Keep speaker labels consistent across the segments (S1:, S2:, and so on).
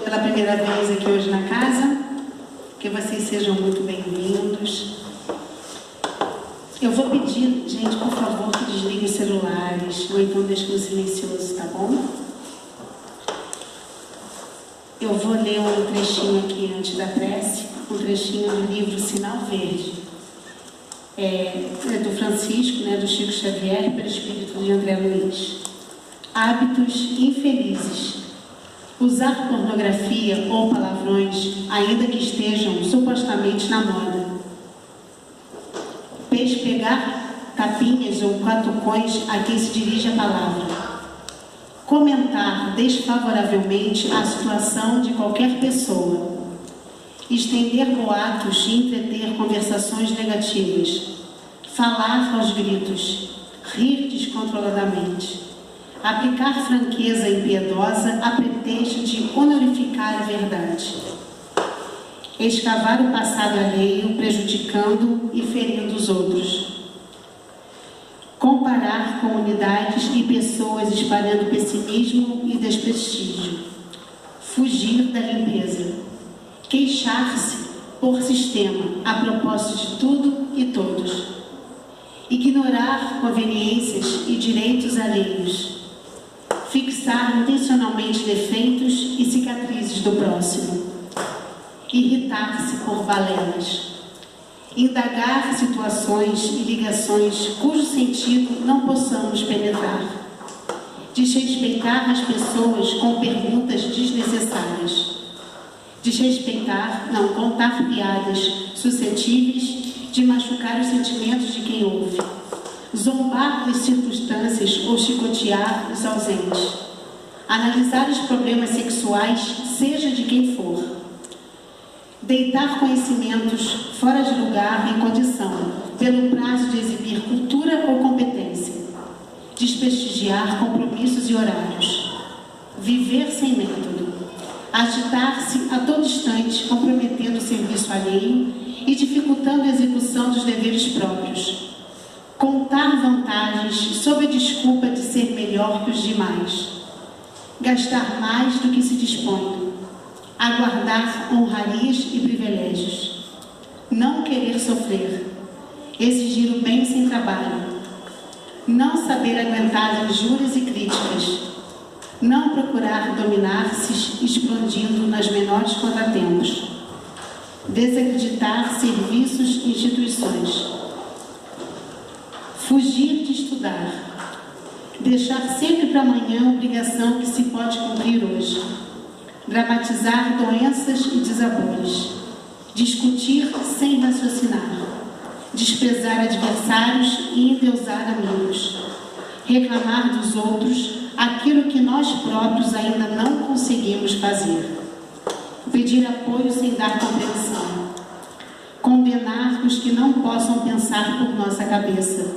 S1: pela primeira vez aqui hoje na casa, que vocês sejam muito bem-vindos. Eu vou pedir, gente, por favor, que desliguem os celulares, ou então deixem no silencioso, tá bom? Eu vou ler um trechinho aqui antes da prece, um trechinho do livro Sinal Verde. É do Francisco, do Chico Xavier, pelo espírito de André Luiz. Hábitos infelizes. Usar pornografia ou palavrões, ainda que estejam supostamente na moda. Pegar tapinhas ou catucões a quem se dirige a palavra. Comentar desfavoravelmente a situação de qualquer pessoa. Estender boatos e entreter conversações negativas. Falar aos gritos. Rir descontroladamente. Aplicar franqueza impiedosa a pretexto de honorificar a verdade. Escavar o passado alheio, prejudicando e ferindo os outros. Comparar comunidades e pessoas espalhando pessimismo e desprestígio. Fugir da limpeza. Queixar-se por sistema a propósito de tudo e todos. Ignorar conveniências e direitos alheios. Fixar intencionalmente defeitos e cicatrizes do próximo. Irritar-se por balelas. Indagar situações e ligações cujo sentido não possamos penetrar. Desrespeitar as pessoas com perguntas desnecessárias. Contar piadas suscetíveis de machucar os sentimentos de quem ouve. Zombar das circunstâncias ou chicotear os ausentes. Analisar os problemas sexuais, seja de quem for. Deitar conhecimentos fora de lugar e condição, pelo prazo de exibir cultura ou competência. Desprestigiar compromissos e horários. Viver sem método. Agitar-se a todo instante, comprometendo o serviço alheio e dificultando a execução dos deveres próprios. Contar vantagens sob a desculpa de ser melhor que os demais. Gastar mais do que se dispõe. Aguardar honrarias e privilégios. Não querer sofrer. Exigir o bem sem trabalho. Não saber aguentar injúrias e críticas. Não procurar dominar-se explodindo nas menores contratempos. Desacreditar serviços e instituições. Fugir de estudar. Deixar sempre para amanhã a obrigação que se pode cumprir hoje. Dramatizar doenças e desabores. Discutir sem raciocinar. Desprezar adversários e endeusar amigos. Reclamar dos outros aquilo que nós próprios ainda não conseguimos fazer. Pedir apoio sem dar compreensão. Condenar os que não possam pensar por nossa cabeça.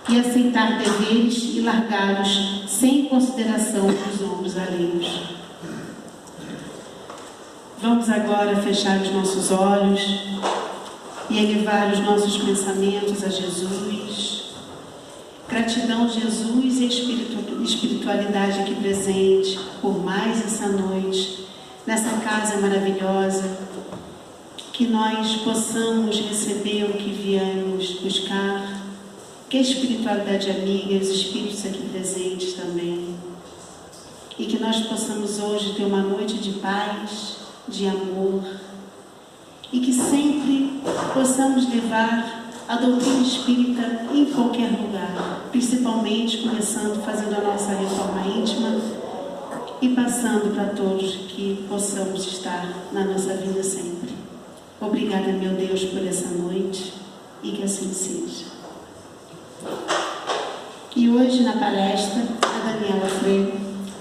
S1: E aceitar deveres e largá-los sem consideração dos ombros alheios. Vamos agora fechar os nossos olhos e elevar os nossos pensamentos a Jesus. Gratidão, Jesus, e a espiritualidade aqui presente por mais essa noite, nessa casa maravilhosa, que nós possamos receber o que viemos buscar, que a espiritualidade amiga, os espíritos aqui presentes também, e que nós possamos hoje ter uma noite de paz, de amor, e que sempre possamos levar a doutrina espírita em qualquer lugar, principalmente começando fazendo a nossa reforma íntima e passando para todos que possamos estar na nossa vida sempre. Obrigada, meu Deus, por essa noite e que assim seja. E hoje na palestra, a Daniela Freire,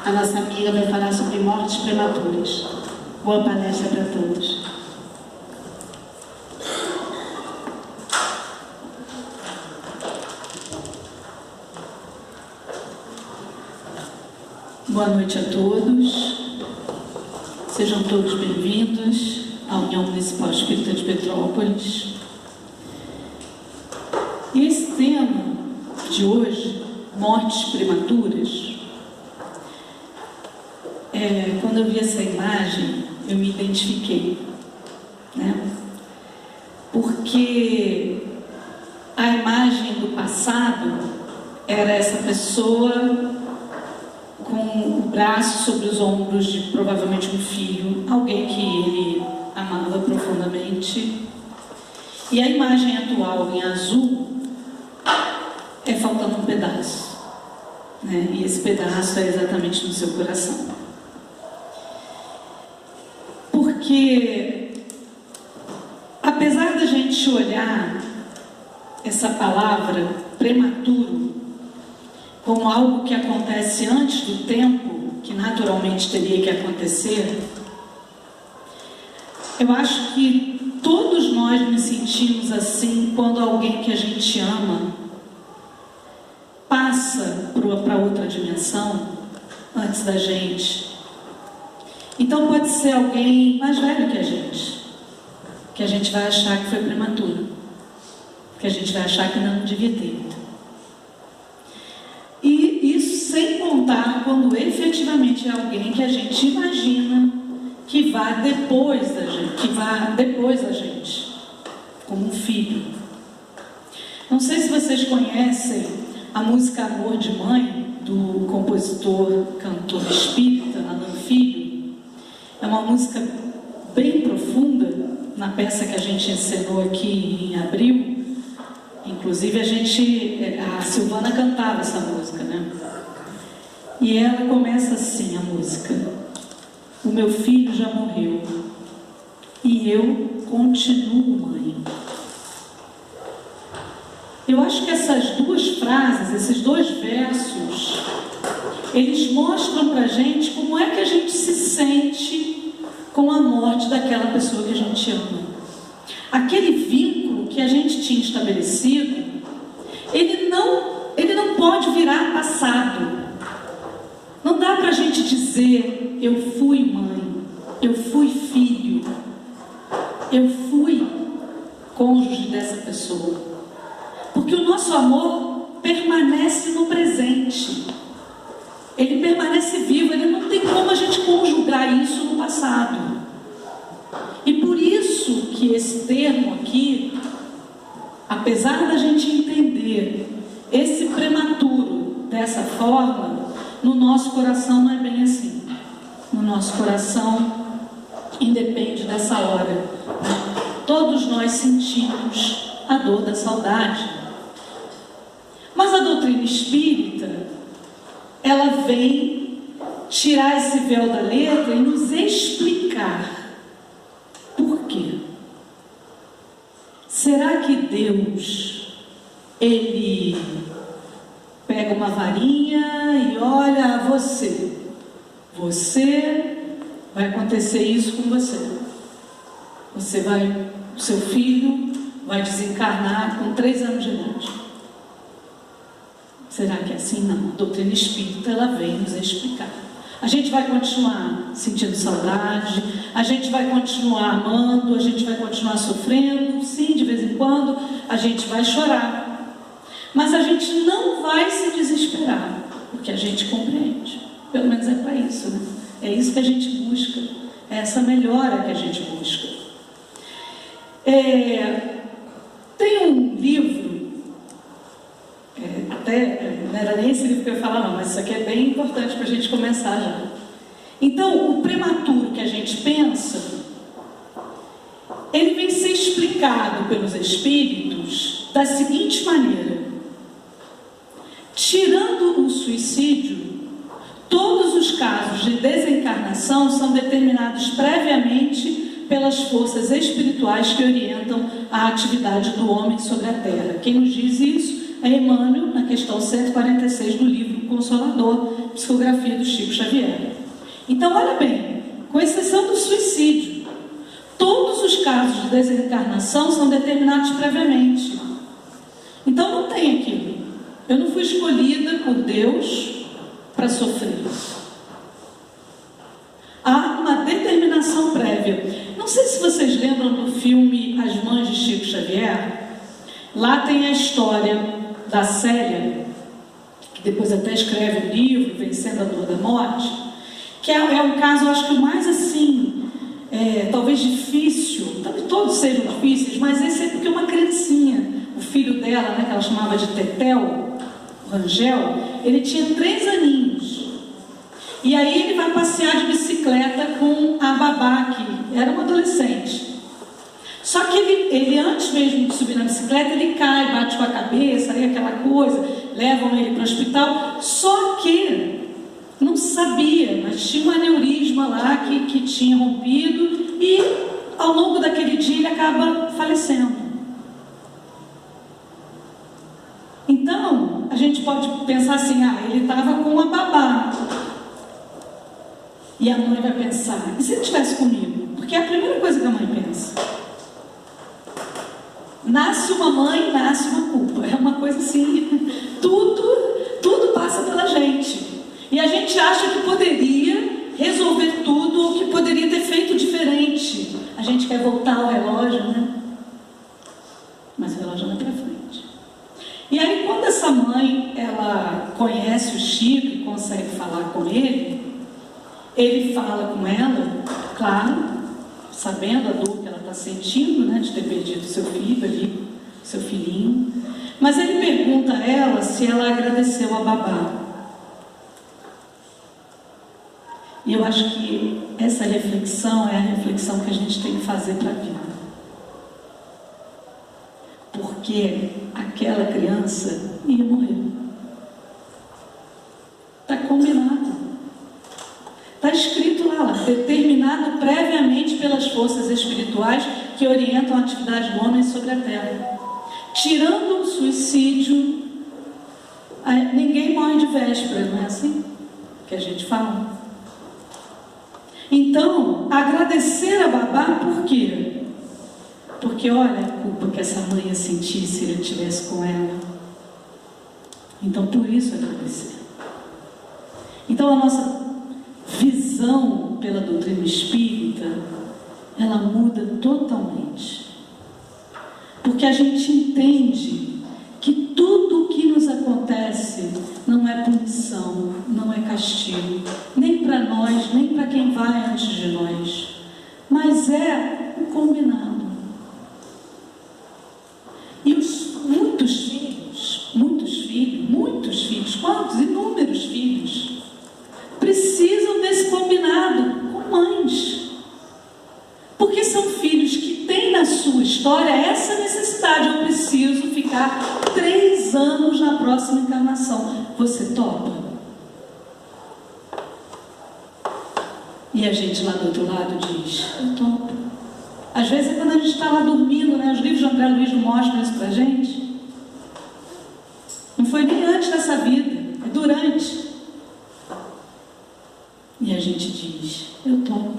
S1: a nossa amiga, vai falar sobre mortes prematuras. Boa palestra para todos.
S2: Boa noite a todos. Sejam todos bem-vindos à União Municipal Espírita de Petrópolis. E esse tema de hoje, mortes prematuras, quando eu vi essa imagem, eu me identifiquei, né? Porque a imagem do passado era essa pessoa com o braço sobre os ombros de provavelmente um filho, alguém que ele amava profundamente. E a imagem atual em azul é faltando um pedaço, né? E esse pedaço é exatamente no seu coração. Porque apesar da gente olhar essa palavra prematuro como algo que acontece antes do tempo que naturalmente teria que acontecer, eu acho que todos nós nos sentimos assim quando alguém que a gente ama passa para outra dimensão antes da gente. Então pode ser alguém mais velho que a gente vai achar que foi prematuro, que a gente vai achar que não devia ter. E isso sem contar quando efetivamente é alguém que a gente imagina que vá depois da gente, como um filho. Não sei se vocês conhecem a música Amor de Mãe, do compositor, cantor espírita, Alan Filho. É uma música bem profunda, na peça que a gente encenou aqui em abril. Inclusive a Silvana cantava essa música, né? E ela começa assim, a música: o meu filho já morreu e eu continuo mãe. Eu acho que essas duas frases, esses dois versos, eles mostram pra gente como é que a gente se sente com a morte daquela pessoa que a gente ama. Aquele vínculo que a gente tinha estabelecido, ele não pode virar passado. Não dá pra gente dizer: eu fui mãe, eu fui filho, eu fui cônjuge dessa pessoa. Porque o nosso amor permanece no presente. Ele permanece vivo, ele não tem como a gente conjugar isso no passado. E por isso que esse termo aqui, apesar da gente entender esse prematuro dessa forma, no nosso coração não é bem assim. No nosso coração independe dessa hora. Todos nós sentimos a dor da saudade. Mas a doutrina espírita, ela vem tirar esse véu da letra e nos explicar por quê. Será que Deus, ele pega uma varinha e olha, você vai acontecer isso com você. O seu filho vai desencarnar com 3 anos de idade. Será que é assim? Não. A doutrina espírita, ela vem nos explicar. A gente vai continuar sentindo saudade, a gente vai continuar amando, a gente vai continuar sofrendo, sim, de vez em quando, a gente vai chorar. Mas a gente não vai se desesperar, porque a gente compreende. Pelo menos é para isso, né? É isso que a gente busca, é essa melhora que a gente busca. Tem um livro, não era nem esse livro que eu ia falar não, mas isso aqui é bem importante para a gente começar já. Então, o prematuro que a gente pensa, ele vem ser explicado pelos espíritos da seguinte maneira: tirando o suicídio, todos os casos de desencarnação são determinados previamente pelas forças espirituais que orientam a atividade do homem sobre a Terra. Quem nos diz isso é Emmanuel, na questão 146 do livro Consolador, psicografia do Chico Xavier. Então, olha bem, com exceção do suicídio, todos os casos de desencarnação são determinados previamente. Então, não tem aquilo. Eu não fui escolhida por Deus para sofrer. Há uma determinação prévia. Não sei se vocês lembram do filme As Mães de Chico Xavier. Lá tem a história da Célia, que depois até escreve o livro Vencendo a Dor da Morte. que é um caso, eu acho que o mais assim, talvez difícil, talvez todos sejam difíceis, mas esse é porque uma criancinha, o filho dela, né, que ela chamava de Tetel, o Rangel, ele tinha 3 aninhos. E aí ele vai passear de bicicleta com a babá, que era uma adolescente. Só que ele antes mesmo de subir na bicicleta, ele cai, bate com a cabeça, aí aquela coisa, levam ele para o hospital. Só que não sabia, mas tinha um aneurisma lá que tinha rompido e ao longo daquele dia ele acaba falecendo. Então, a gente pode pensar assim, ele estava com a babá. E a mãe vai pensar, e se ele estivesse comigo? Porque é a primeira coisa que a mãe pensa. Nasce uma mãe, nasce uma culpa. É uma coisa assim, tudo passa pela gente. E a gente acha que poderia resolver tudo, ou que poderia ter feito diferente. A gente quer voltar ao relógio, né? Mas o relógio não é para frente. E aí, quando essa mãe, ela conhece o Chico e consegue falar com ele fala com ela, claro, sabendo a dor que ela está sentindo, né, de ter perdido seu filho ali, seu filhinho. Mas ele pergunta a ela se ela agradeceu a babá. E eu acho que essa reflexão é a reflexão que a gente tem que fazer para a vida. Porque aquela criança ia morrer. Está combinado. Está escrito lá, determinado previamente pelas forças espirituais que orientam a atividade do homem sobre a terra. Tirando o suicídio, ninguém morre de véspera, não é assim que a gente fala? Então, agradecer a babá, por quê? Porque olha a culpa que essa mãe ia sentir se ele estivesse com ela. Então, por isso agradecer. Então, a nossa visão pela doutrina espírita, ela muda totalmente. Porque a gente entende que tudo o que nos acontece não é punição, não é castigo, nem para nós, nem para quem vai antes de nós, mas é o combinado. E muitos filhos, quantos? Inúmeros filhos, precisam desse combinado com mães. Porque são filhos que têm na sua história essa necessidade. Eu preciso ficar 3 anos na próxima encarnação. Você topa? E a gente lá do outro lado diz, eu topo. Às vezes é quando a gente está lá dormindo, né? Os livros de André Luiz não mostram isso pra gente. Não foi nem antes dessa vida, é durante. E a gente diz, eu topo.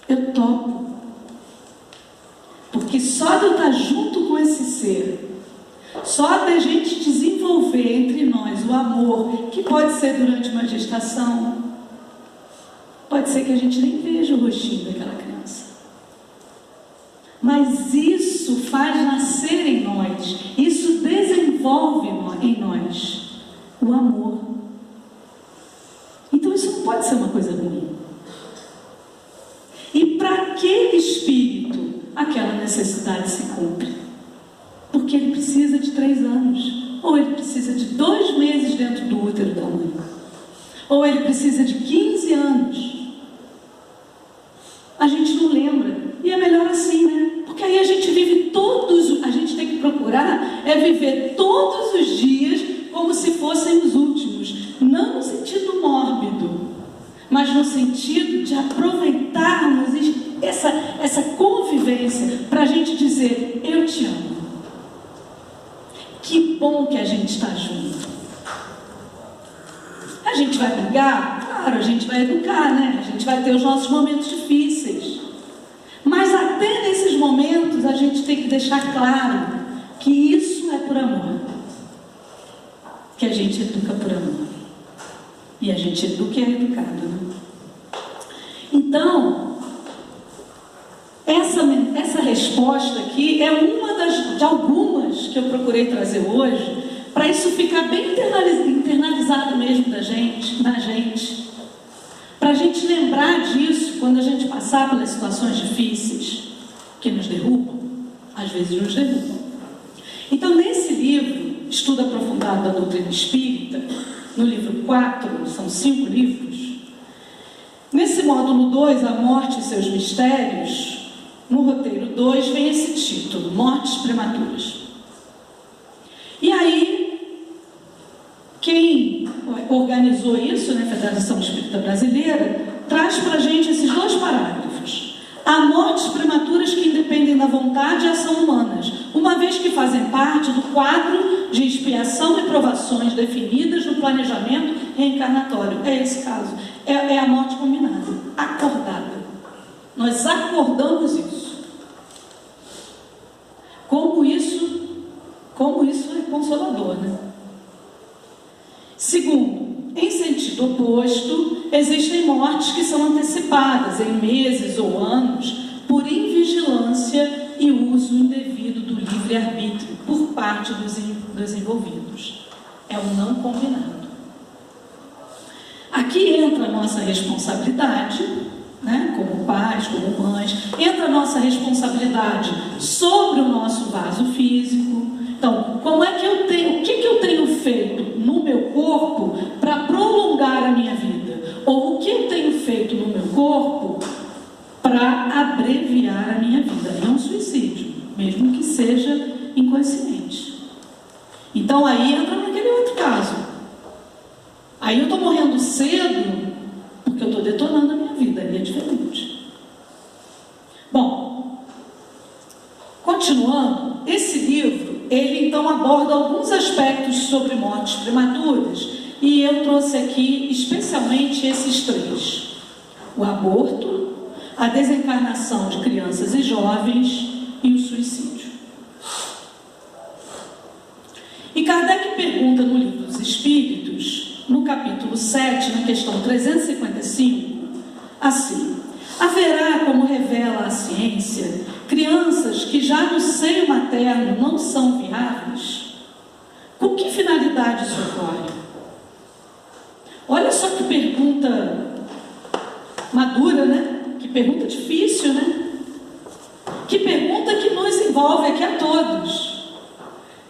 S2: Eu topo. Porque só de eu estar junto com esse ser, só da gente desenvolver entre nós o amor, que pode ser durante uma gestação, pode ser que a gente nem veja o rostinho daquela criança. Mas isso faz nascer em nós, isso desenvolve em nós o amor. Então isso não pode ser uma coisa ruim. E para aquele espírito, aquela necessidade se cumpre. Porque ele precisa de 3 anos. Ou ele precisa de 2 meses dentro do útero da mãe. Ou ele precisa de 15 anos. A gente não lembra. E é melhor assim, né? Porque aí a gente vive a gente tem que procurar viver todos os dias como se fossem os últimos. Não no sentido mórbido, mas no sentido de aproveitarmos essa convivência para a gente dizer, eu te amo. Que bom que a gente está junto. A gente vai brigar? Claro, a gente vai educar, né? A gente vai ter os nossos momentos difíceis. Mas até nesses momentos a gente tem que deixar claro que isso é por amor. Que a gente educa por amor. E a gente educa e é educado, né? Então, essa resposta aqui é uma de algumas que eu procurei trazer hoje para isso ficar bem internalizado mesmo na gente, para a gente lembrar disso quando a gente passar pelas situações difíceis que nos derrubam, às vezes nos derrubam. Então, nesse livro, Estudo Aprofundado da Doutrina Espírita, no livro 4, são 5 livros, nesse módulo 2, A Morte e Seus Mistérios, no roteiro 2 vem esse título, Mortes Prematuras. E aí, quem organizou isso, né, a Federação Espírita Brasileira, traz para a gente esses 2 parágrafos. Há mortes prematuras que independem da vontade e ação humanas, uma vez que fazem parte do quadro de expiação e provações definidas no planejamento reencarnatório. É esse caso. É a morte combinada, acordada. Nós acordamos isso. Como isso é consolador, né? Segundo, em sentido oposto, existem mortes que são antecipadas em meses ou anos por invigilância e uso indevido do livre-arbítrio por parte dos envolvidos. É o não combinado. Aqui entra a nossa responsabilidade, né, como pais, como mães, entra a nossa responsabilidade sobre o nosso vaso físico. Então, o que eu tenho feito no meu corpo para prolongar a minha vida? Ou o que eu tenho feito no meu corpo para abreviar a minha vida? É um suicídio, mesmo que seja inconsciente. Então, aí entra naquele outro caso. Aí eu estou morrendo cedo porque eu estou detonando a minha vida, aí é diferente. Bom, continuando, esse livro, ele então aborda alguns aspectos sobre mortes prematuras e eu trouxe aqui especialmente esses 3. O aborto, a desencarnação de crianças e jovens e o suicídio. E Kardec pergunta no Livro dos Espíritos, no capítulo 7, na questão 355, assim: haverá, como revela a ciência, crianças que já no seio materno não são viáveis? Com que finalidade isso ocorre? Olha só que pergunta madura, né? Que pergunta difícil, né? Que pergunta que nos envolve aqui a todos.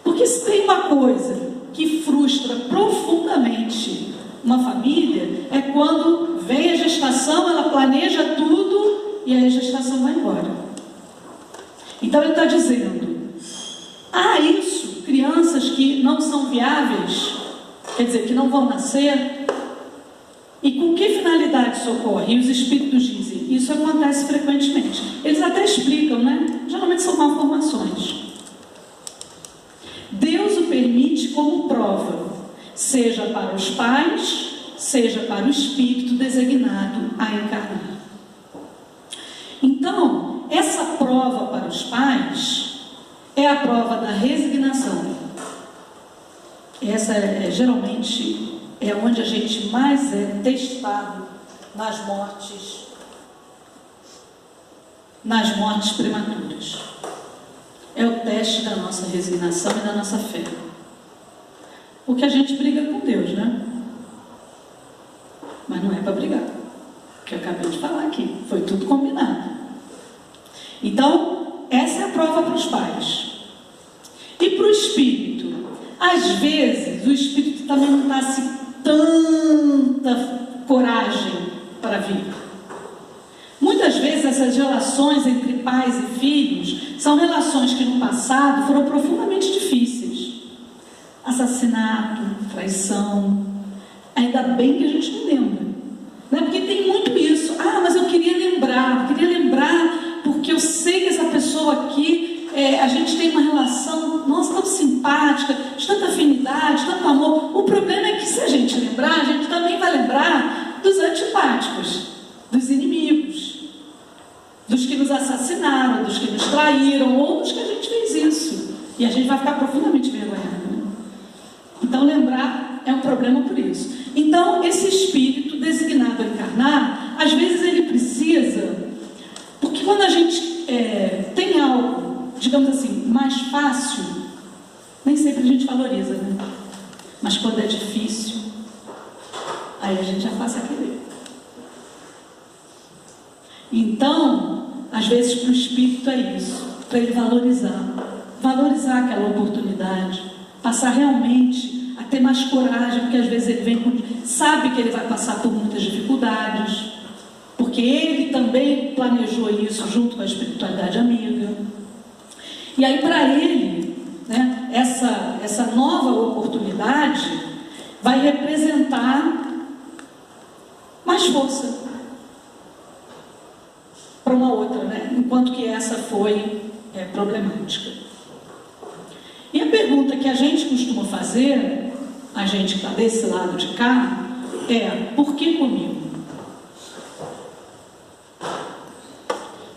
S2: Porque se tem uma coisa que frustra profundamente uma família, é quando vem a gestação, ela planeja tudo e aí a gestação vai embora. Então ele está dizendo: isso, crianças que não são viáveis, quer dizer, que não vão nascer. E com que finalidade isso ocorre? E os espíritos dizem: isso acontece frequentemente. Eles até explicam, né? Geralmente são malformações. Deus o permite como prova, seja para os pais, seja para o espírito designado a encarnar. Então, essa prova para os pais é a prova da resignação. Essa geralmente é onde a gente mais é testado nas mortes prematuras. É o teste da nossa resignação e da nossa fé. Porque a gente briga com Deus, né? Mas não é para brigar. Que eu acabei de falar aqui. Foi tudo combinado. Então, essa é a prova para os pais. E para o espírito? Às vezes, o espírito também não está assim tanta coragem para vir. Muitas vezes essas relações entre pais e filhos são relações que no passado foram profundamente difíceis. Assassinato, traição. Ainda bem que a gente não lembra, né? Porque tem muito isso. Mas eu queria lembrar porque eu sei que essa pessoa aqui, a gente tem uma relação, nossa, tão simpática, de tanta afinidade, tanto amor. O problema é que se a gente lembrar, a gente também vai lembrar dos antipáticos, dos inimigos, dos que nos assassinaram, dos que nos traíram, ou dos que a gente fez isso. E a gente vai ficar profundamente envergonhado, né? Então lembrar é um problema por isso. Então esse espírito designado a encarnar, às vezes ele precisa, porque quando a gente tem algo, digamos assim, mais fácil, nem sempre a gente valoriza, né? quando é difícil, aí a gente já passa a querer. Então, às vezes para o Espírito é isso, para ele valorizar aquela oportunidade, passar realmente a ter mais coragem, porque às vezes ele sabe que ele vai passar por muitas dificuldades, porque ele também planejou isso junto com a espiritualidade amiga. E aí para ele, né, essa nova oportunidade vai representar mais força para uma outra, né? Enquanto que essa foi problemática. E a pergunta que a gente costuma fazer, a gente que está desse lado de cá, é: por que comigo?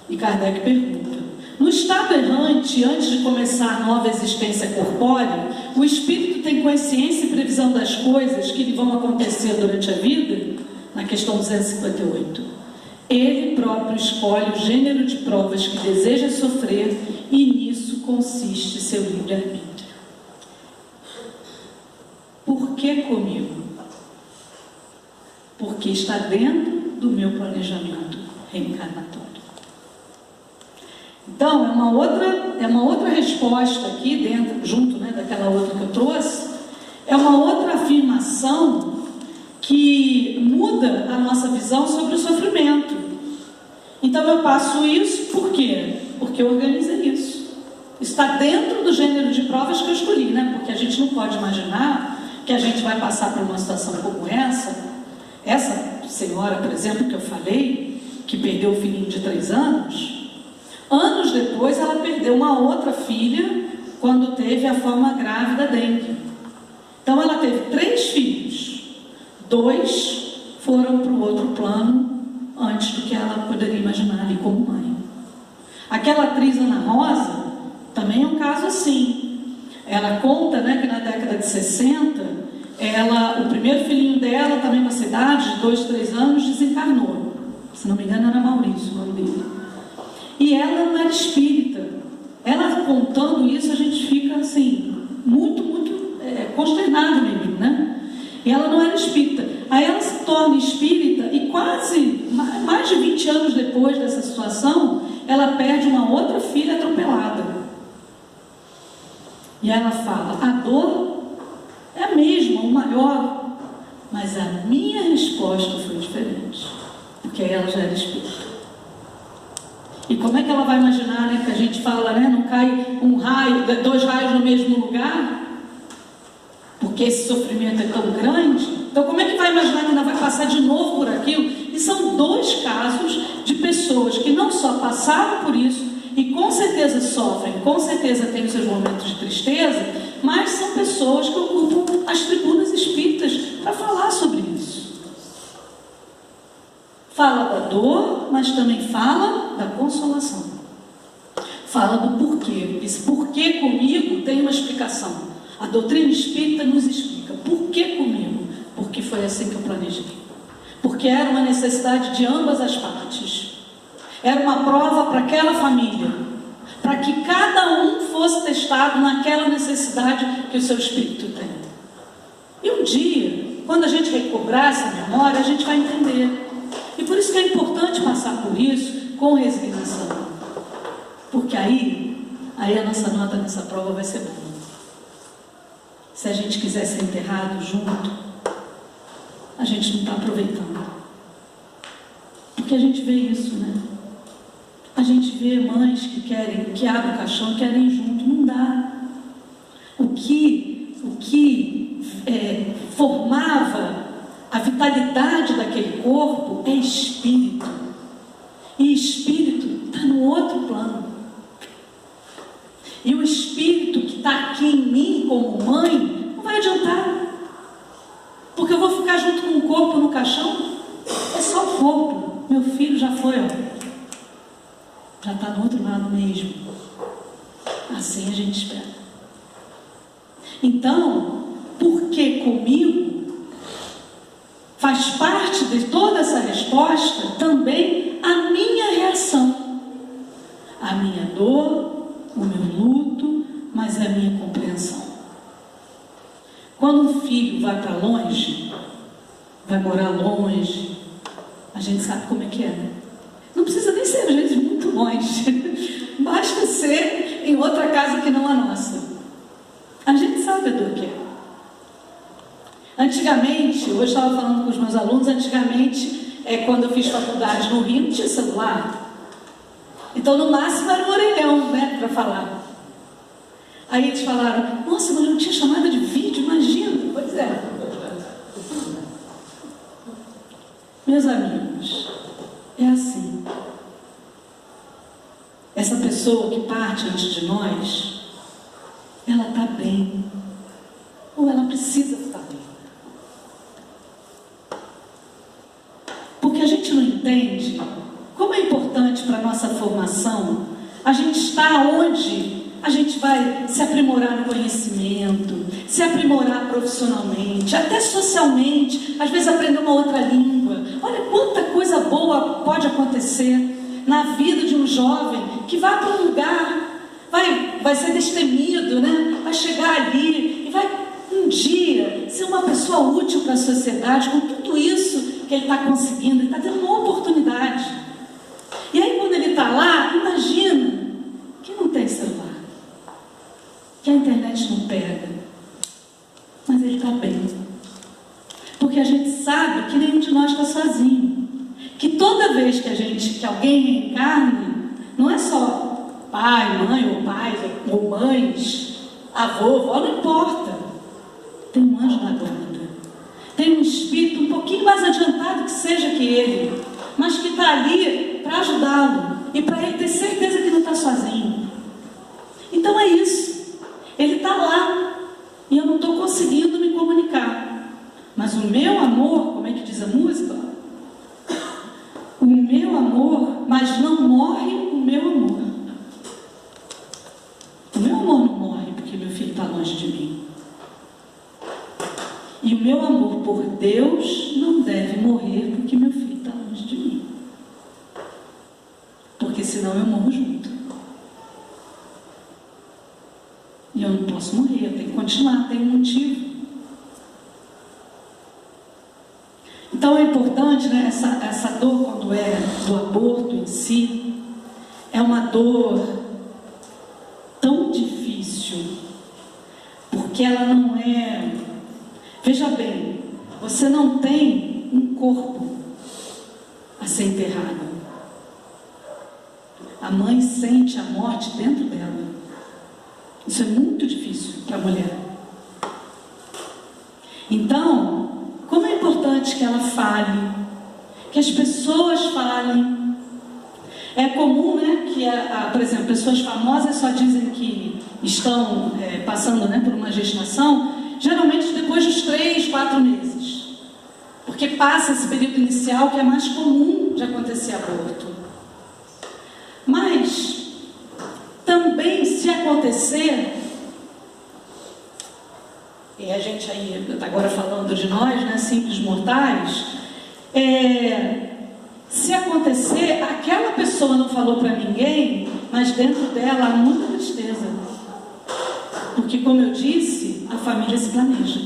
S2: E Kardec pergunta: no estado errante, antes de começar a nova existência corpórea, o espírito tem consciência e previsão das coisas que lhe vão acontecer durante a vida? Na questão 258. Ele próprio escolhe o gênero de provas que deseja sofrer e nisso consiste seu livre-arbítrio. Por que comigo? Porque está dentro do meu planejamento reencarnatório. Então, é uma outra resposta aqui dentro, junto, né, daquela outra que eu trouxe, é uma outra afirmação que muda a nossa visão sobre o sofrimento. Então eu passo isso, por quê? Porque eu organizei isso. Está dentro do gênero de provas que eu escolhi, né? Porque a gente não pode imaginar que a gente vai passar por uma situação como essa. Essa senhora, por exemplo, que eu falei, que perdeu o filhinho de 3 anos, anos depois ela perdeu uma outra filha quando teve a forma grave da dengue. Então ela teve 3 filhos. 2 foram para o outro plano antes do que ela poderia imaginar ali como mãe. Aquela atriz Ana Rosa também é um caso assim. Ela conta, né, que na década de 60, o primeiro filhinho dela, também com essa idade, de 2, 3 anos, desencarnou. Se não me engano era Maurício o nome dele. E ela não era espírita. Ela contando isso, a gente fica assim, muito, muito consternado mesmo, né? E ela não era espírita. Aí ela se torna espírita e quase, mais de 20 anos depois dessa situação, ela perde uma outra filha atropelada. E ela fala: a dor é a mesma, o maior, mas a minha resposta foi diferente, porque aí ela já era espírita. E como é que ela vai imaginar, né, que a gente fala, né, não cai 2 raios no mesmo lugar? Porque esse sofrimento é tão grande. Então como é que vai imaginar que ainda vai passar de novo por aquilo? E são 2 casos de pessoas que não só passaram por isso e com certeza sofrem, com certeza têm os seus momentos de tristeza, mas são pessoas que ocupam as tribunas espíritas para falar sobre isso. Fala da dor, mas também fala da consolação. Fala do porquê. Esse porquê comigo tem uma explicação. A doutrina espírita nos explica. Por que comigo? Porque foi assim que eu planejei. Porque era uma necessidade de ambas as partes. Era uma prova para aquela família, para que cada um fosse testado naquela necessidade que o seu espírito tem. E um dia, quando a gente recobrar essa memória, a gente vai entender. E por isso que é importante passar por isso com resignação. Porque aí a nossa nota nessa prova vai ser boa. Se a gente quiser ser enterrado junto, a gente não está aproveitando. Porque a gente vê isso, né? A gente vê mães que abrem o caixão e querem ir junto. Não dá. O que formava a vitalidade daquele corpo é espírito. E espírito está no outro plano. E o espírito que está aqui em mim como mãe, não vai adiantar. Porque eu vou ficar junto com o corpo no caixão? É só o corpo. Meu filho já foi, ó. Já está no outro lado mesmo. Assim a gente espera. Então, por que comigo? Faz parte de toda essa resposta também a minha reação. A minha dor, o meu luto, mas a minha compreensão. Quando um filho vai para longe, vai morar longe, a gente sabe como é que é, né? Não precisa nem ser, às vezes, muito longe. Basta ser em outra casa que não a nossa. A gente sabe a dor que é. Antigamente, hoje eu estava falando com os meus alunos, antigamente, quando eu fiz faculdade no Rio, não tinha celular. Então, no máximo, era um orelhão, né, para falar. Aí eles falaram, nossa, mas não tinha chamada de vídeo, imagina. Pois é. Meus amigos, é assim. Essa pessoa que parte antes de nós, ela está bem. Ou ela precisa estar bem. Porque a gente não entende como é importante para a nossa formação a gente estar onde a gente vai se aprimorar no conhecimento, se aprimorar profissionalmente, até socialmente, às vezes aprender uma outra língua. Olha quanta coisa boa pode acontecer na vida de um jovem que vai para um lugar, vai ser destemido, né? Vai chegar ali e vai um dia ser uma pessoa útil para a sociedade, com tudo isso que ele está conseguindo, ele está tendo uma oportunidade. E aí quando ele está lá, imagina que não tem celular, que a internet não pega, mas ele está bem, porque a gente sabe que nenhum de nós está sozinho, que toda vez que alguém reencarne, não é só pai, mãe, ou pais, ou mães, avô, vó, não importa, tem um anjo na guarda, tem um espírito um pouquinho mais adiantado que seja que ele, mas que está ali para ajudá-lo e para ele ter certeza que não está sozinho. Então é isso, ele está lá e eu não estou conseguindo me comunicar, mas o meu amor, como é que diz a música? O meu amor, mas não morre o meu amor. O meu amor não morre porque meu filho está longe de mim. E o meu amor por Deus não deve morrer porque meu filho está longe de mim. Porque senão eu morro junto. E eu não posso morrer, eu tenho que continuar, tem um motivo. Então é importante, né, essa dor quando é do aborto em si, é uma dor tão difícil, porque ela não é... Veja bem, você não tem um corpo a ser enterrado. A mãe sente a morte dentro dela. Isso é muito difícil para a mulher. Então, como é importante que ela fale, que as pessoas falem. É comum, né, que, por exemplo, pessoas famosas só dizem que estão passando, né, por uma gestação, geralmente depois dos 3, 4 meses. Porque passa esse período inicial que é mais comum de acontecer aborto. Mas, também, se acontecer, e a gente aí agora falando de nós, né, simples mortais, se acontecer, aquela pessoa não falou para ninguém, mas dentro dela há muita tristeza. Porque, como eu disse, a família se planeja.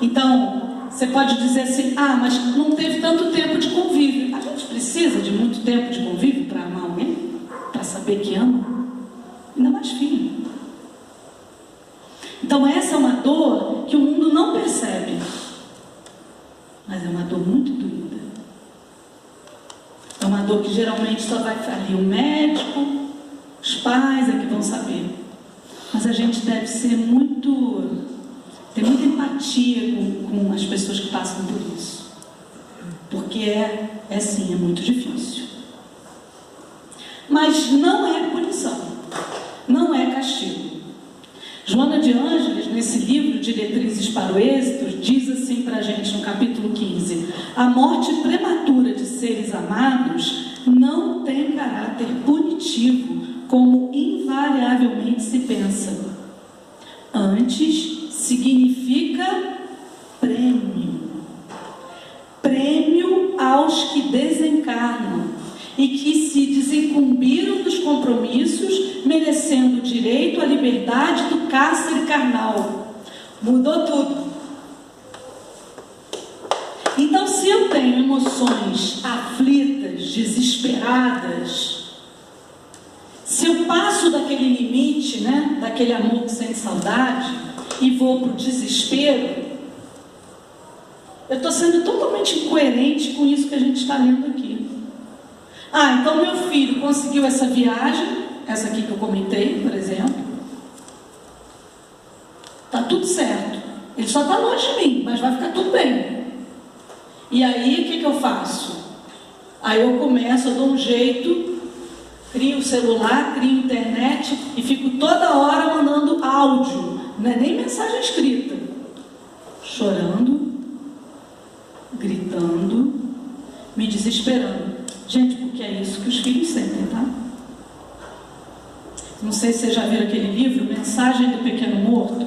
S2: Então, você pode dizer assim, mas não teve tanto tempo de convívio. A gente precisa de muito tempo de convívio para amar alguém? Para saber que ama? Ainda mais filho. Então essa é uma dor que o mundo não percebe. Mas é uma dor muito doída. É uma dor que geralmente só vai ali o médico, os pais é que vão saber. Mas a gente deve ser ter muita empatia com as pessoas que passam por isso. Porque sim, é muito difícil. Mas não é punição, não é castigo. Joana de Ângeles, nesse livro Diretrizes para o Êxito, diz assim para a gente no capítulo 15: a morte prematura de seres amados não tem caráter punitivo, como invariavelmente se pensa. Antes, significa prêmio. Prêmio aos que desencarnam e que se desincumbiram dos compromissos, merecendo o direito à liberdade do cárcere carnal. Mudou tudo. Então, se eu tenho emoções aflitas, desesperadas, se eu passo daquele limite, né, daquele amor que sente saudade, e vou para o desespero, eu estou sendo totalmente incoerente com isso que a gente está lendo aqui. Então meu filho conseguiu essa viagem, essa aqui que eu comentei, por exemplo, está tudo certo, ele só está longe de mim, mas vai ficar tudo bem. E aí, o que eu faço? Aí eu começo, eu dou um jeito, crio o celular, crio internet e fico toda hora mandando áudio, não é nem mensagem escrita, chorando, gritando, me desesperando. Gente, porque é isso que os filhos sentem, tá? Não sei se vocês já viram aquele livro, Mensagem do Pequeno Morto,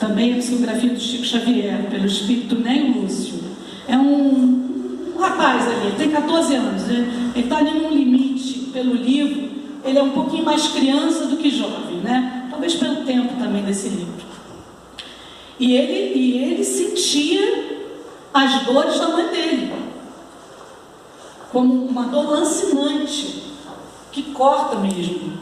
S2: também a psicografia do Chico Xavier, pelo espírito Ney Lúcio. É um rapaz ali, ele tem 14 anos, né? Ele está ali num limite, pelo livro, ele é um pouquinho mais criança do que jovem, né? Talvez pelo tempo também desse livro. E ele sentia as dores da mãe dele, como uma dor lancinante, que corta mesmo.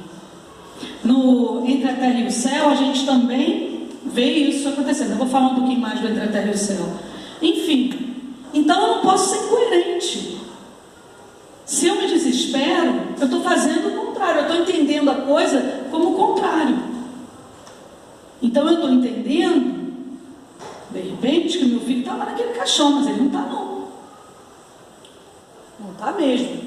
S2: No Entre a Terra e o Céu, a gente também vê isso acontecendo. Eu vou falar um pouquinho mais do Entre a Terra e o Céu. Enfim, então eu não posso ser coerente. Se eu me desespero, eu estou fazendo o contrário, eu estou entendendo a coisa como o contrário. Então eu estou entendendo, de repente, que o meu filho estava naquele caixão, mas ele não está não. Não está mesmo.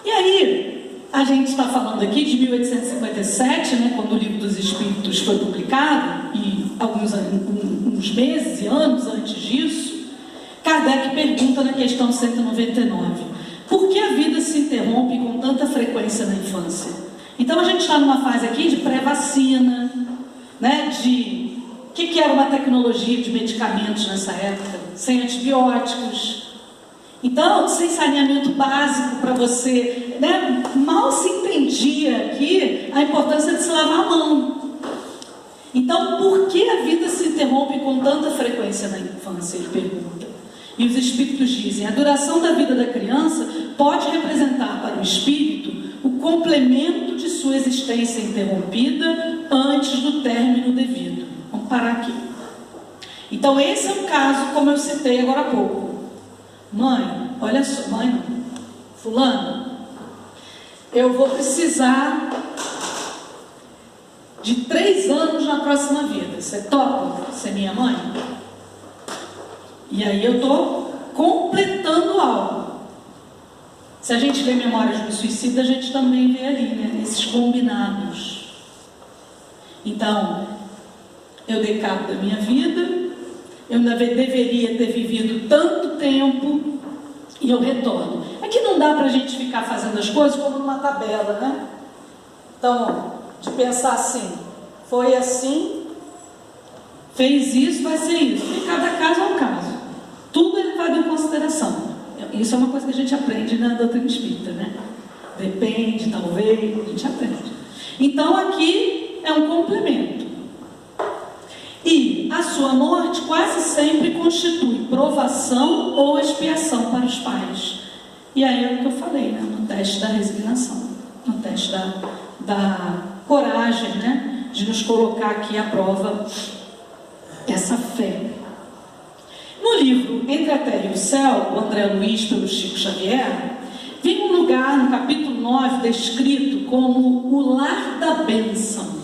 S2: E aí, a gente está falando aqui de 1857, né, quando o Livro dos Espíritos foi publicado, e uns meses e anos antes disso, Kardec pergunta na questão 199, por que a vida se interrompe com tanta frequência na infância? Então a gente está numa fase aqui de pré-vacina, né, de o que era uma tecnologia de medicamentos nessa época, sem antibióticos. Então, sem saneamento básico para você, né, mal se entendia aqui a importância de se lavar a mão. Então, por que a vida se interrompe com tanta frequência na infância? Ele pergunta. E os espíritos dizem, a duração da vida da criança pode representar para o espírito o complemento de sua existência interrompida antes do término devido. Vamos parar aqui. Então, esse é o caso, como eu citei agora há pouco. Mãe, olha só, mãe não, fulano, eu vou precisar de 3 anos na próxima vida. Você topa ser minha mãe? E aí eu estou completando algo. Se a gente lê Memórias do Suicida, a gente também vê ali, né, esses combinados. Então, eu dei cabo da minha vida, eu deveria ter vivido tanto tempo e eu retorno. Aqui não dá para a gente ficar fazendo as coisas como numa tabela, né? Então, de pensar assim, foi assim, fez isso, vai ser isso. E cada caso é um caso. Tudo é levado em consideração. Isso é uma coisa que a gente aprende na doutrina espírita, né? Depende, talvez, a gente aprende. Então, aqui é um complemento. E a sua morte quase sempre constitui provação ou expiação para os pais. E aí é o que eu falei, né? No teste da resignação, no teste da coragem, né? De nos colocar aqui à prova essa fé. No livro Entre a Terra e o Céu, o André Luiz pelo Chico Xavier, vem um lugar no capítulo 9 descrito como o lar da bênção.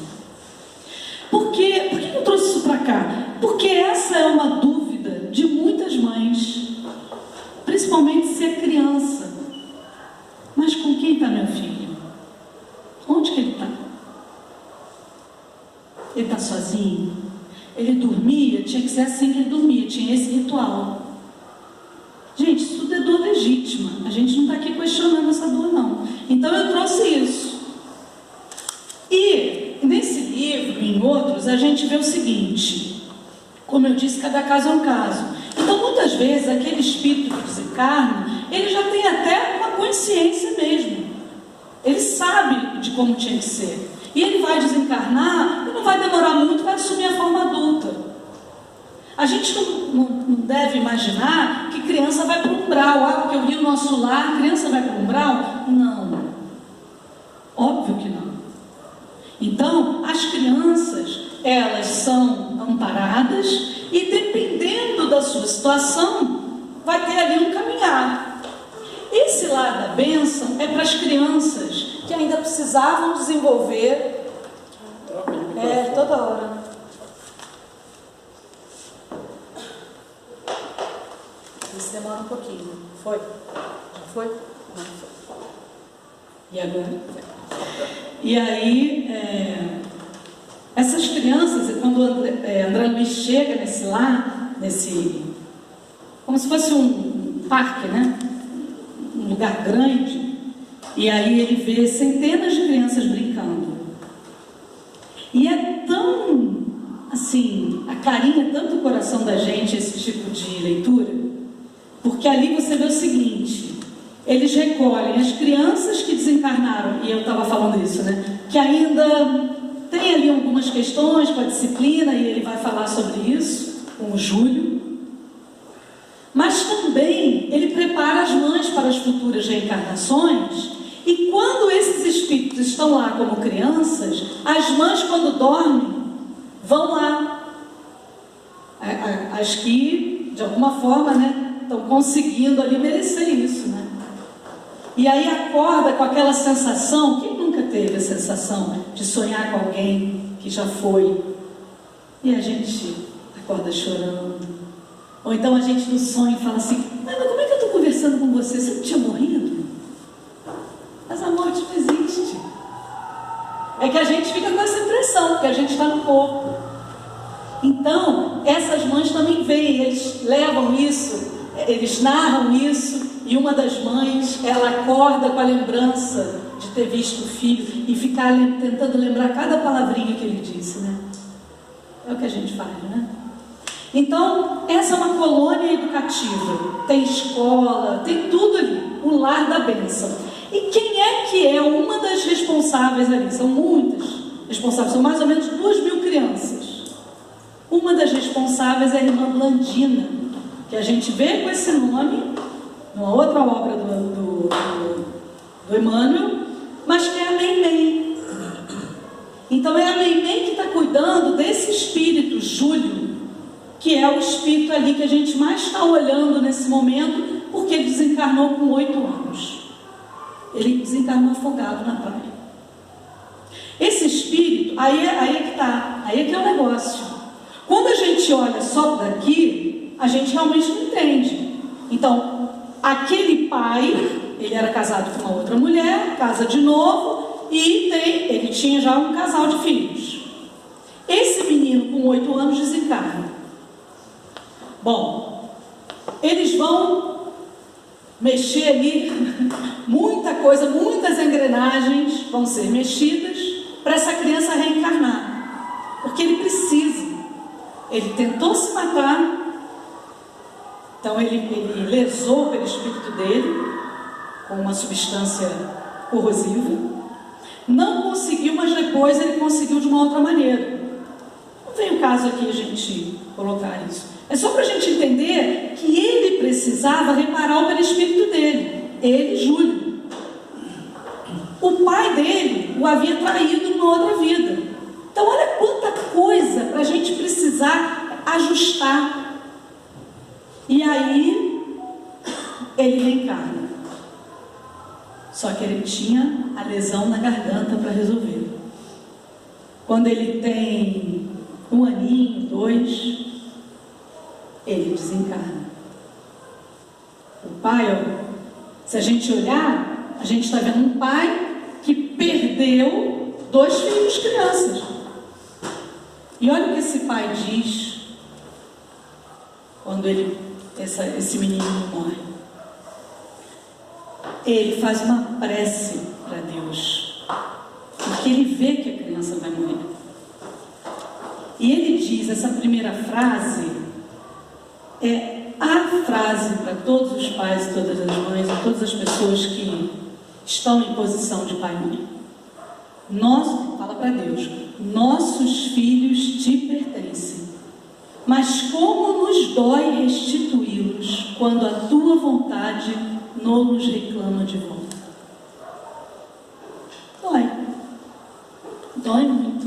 S2: Por que eu trouxe isso para cá? Porque essa é uma dúvida de muitas mães, principalmente se é criança. Mas com quem está meu filho? Onde que ele está? Ele está sozinho? Ele dormia? Tinha que ser assim que ele dormia, tinha esse ritual. Gente, isso tudo é dor legítima. A gente não está aqui questionando essa dor, não. Então eu trouxe isso. E nesse livro e em outros, a gente vê o seguinte, como eu disse, cada caso é um caso. Então, muitas vezes, aquele espírito que desencarna, ele já tem até uma consciência mesmo. Ele sabe de como tinha que ser. E ele vai desencarnar e não vai demorar muito para assumir a forma adulta. A gente não deve imaginar que criança vai para o umbral. Porque eu vi o nosso lar, a criança vai para o umbral? Não. Óbvio que não. Então, as crianças, elas são amparadas e, dependendo da sua situação, vai ter ali um caminhar. Esse lar da bênção é para as crianças que ainda precisavam desenvolver. Toda hora. Isso demora um pouquinho. Foi? Já foi? Não foi. E agora? E aí, essas crianças, quando André Luiz chega nesse lar, como se fosse um parque, né? Um lugar grande, e aí ele vê centenas de crianças brincando. E é tão, assim, acarinha tanto o coração da gente esse tipo de leitura, porque ali você vê o seguinte: eles recolhem as crianças que desencarnaram, e eu estava falando isso, né? Que ainda tem ali algumas questões com a disciplina, e ele vai falar sobre isso com o Júlio. Mas também ele prepara as mães para as futuras reencarnações, e quando esses espíritos estão lá como crianças, as mães, quando dormem, vão lá. As que, de alguma forma, né, estão conseguindo ali merecer isso, né? E aí acorda com aquela sensação, quem nunca teve a sensação de sonhar com alguém que já foi? E a gente acorda chorando. Ou então a gente no sonho fala assim: mas como é que eu estou conversando com você? Você não tinha morrido? Mas a morte não existe. É que a gente fica com essa impressão, porque a gente está no corpo. Então, essas mães também veem, eles levam isso, eles narram isso. E uma das mães, ela acorda com a lembrança de ter visto o filho e ficar tentando lembrar cada palavrinha que ele disse, né? É o que a gente faz, né? Então, essa é uma colônia educativa. Tem escola, tem tudo ali. O lar da bênção. E quem é que é uma das responsáveis ali? São muitas responsáveis, são mais ou menos 2.000 crianças. Uma das responsáveis é a irmã Blandina, que a gente vê com esse nome numa outra obra do Emmanuel, mas que é a Meimei. Então é a Meimei que está cuidando desse espírito Júlio, que é o espírito ali que a gente mais está olhando nesse momento, porque ele desencarnou com 8 anos. Ele desencarnou afogado na praia. Esse espírito, aí é que está, aí é que é o negócio. Quando a gente olha só daqui, a gente realmente não entende. Então, aquele pai, ele era casado com uma outra mulher, casa de novo, e ele tinha já um casal de filhos. Esse menino com 8 anos desencarna. Bom, eles vão mexer ali, muita coisa, muitas engrenagens vão ser mexidas para essa criança reencarnar, porque ele precisa. Ele tentou se matar, então ele lesou o perispírito dele com uma substância corrosiva, não conseguiu, mas depois ele conseguiu de uma outra maneira. Não vem o caso aqui a gente colocar isso. É só para a gente entender que ele precisava reparar o perispírito dele, ele, Júlio. O pai dele o havia traído numa outra vida. Então olha quanta coisa para a gente precisar ajustar. E aí ele reencarna. Só que ele tinha a lesão na garganta para resolver. Quando ele tem 1 aninho, 2, ele desencarna. O pai, se a gente olhar, a gente está vendo um pai que perdeu 2 filhos crianças. E olha o que esse pai diz quando esse menino morre. Ele faz uma prece para Deus, porque ele vê que a criança vai morrer. E ele diz, essa primeira frase é a frase para todos os pais e todas as mães e todas as pessoas que estão em posição de pai e mãe. Fala para Deus, nossos filhos te pertencem, mas como nos dói restituí-los quando a tua vontade nos reclama de volta. Dói muito.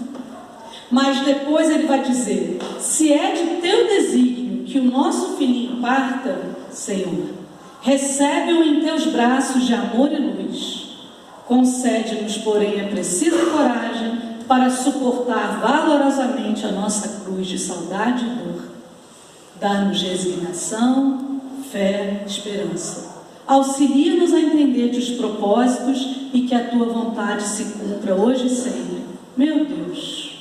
S2: Mas depois ele vai dizer: se é de teu desígnio que o nosso filhinho parta, Senhor, recebe-o em teus braços de amor e luz. Concede-nos, porém, a precisa coragem para suportar valorosamente a nossa cruz de saudade e dor. Dá-nos resignação, fé, esperança. Auxilia-nos a entender os propósitos e que a tua vontade se cumpra hoje e sempre. Meu Deus,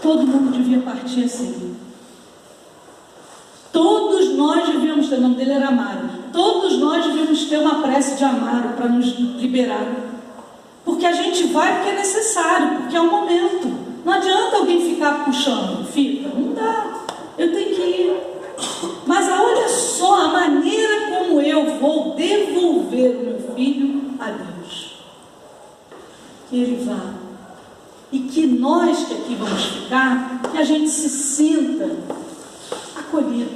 S2: todo mundo devia partir assim. Todos nós devíamos ter, o nome dele era Amaro, todos nós devíamos ter uma prece de Amaro para nos liberar. Porque a gente vai porque é necessário, porque é o momento. Não adianta alguém ficar puxando, fica, não dá, eu tenho que ir. Mas olha só a maneira como eu vou devolver o meu filho a Deus. Que ele vá. E que nós que aqui vamos ficar, que a gente se sinta acolhido.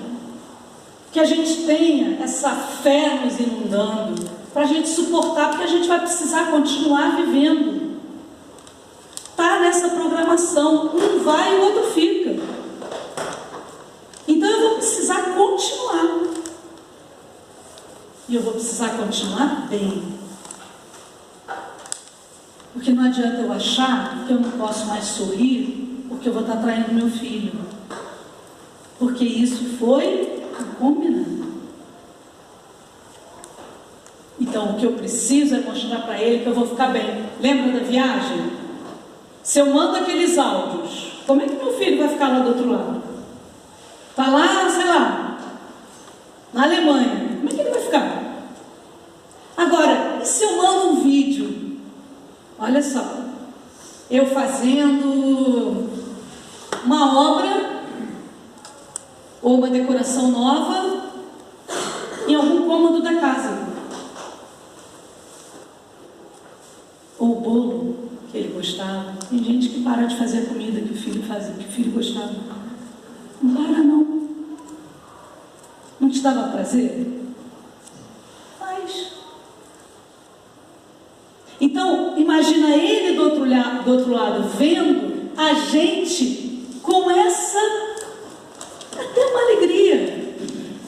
S2: Que a gente tenha essa fé nos inundando, para a gente suportar, porque a gente vai precisar continuar vivendo. Está nessa programação, um vai e o outro fica. Então eu vou precisar continuar. E eu vou precisar continuar bem. Porque não adianta eu achar que eu não posso mais sorrir, porque eu vou estar traindo meu filho. Porque isso foi combinado. Então o que eu preciso é mostrar para ele que eu vou ficar bem. Lembra da viagem? Se eu mando aqueles áudios, como é que meu filho vai ficar lá do outro lado? Está lá, sei lá, na Alemanha, como é que ele vai ficar? Agora, e se eu mando um vídeo? Olha só, eu fazendo uma obra ou uma decoração nova em algum cômodo da casa, ou o bolo que ele gostava. Tem gente que para de fazer a comida que o filho fazia, que o filho gostava. Não para não. Não te dava prazer? Faz. Então, imagina ele do outro lado, vendo a gente com essa, até uma alegria,